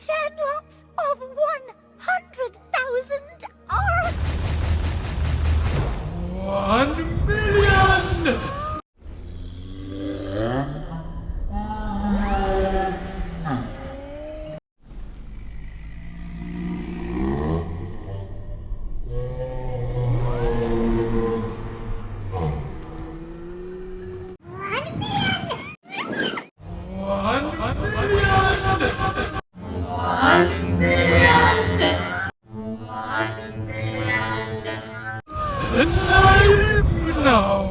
10 lots of 100,000 are... 1,000,000! And I'm now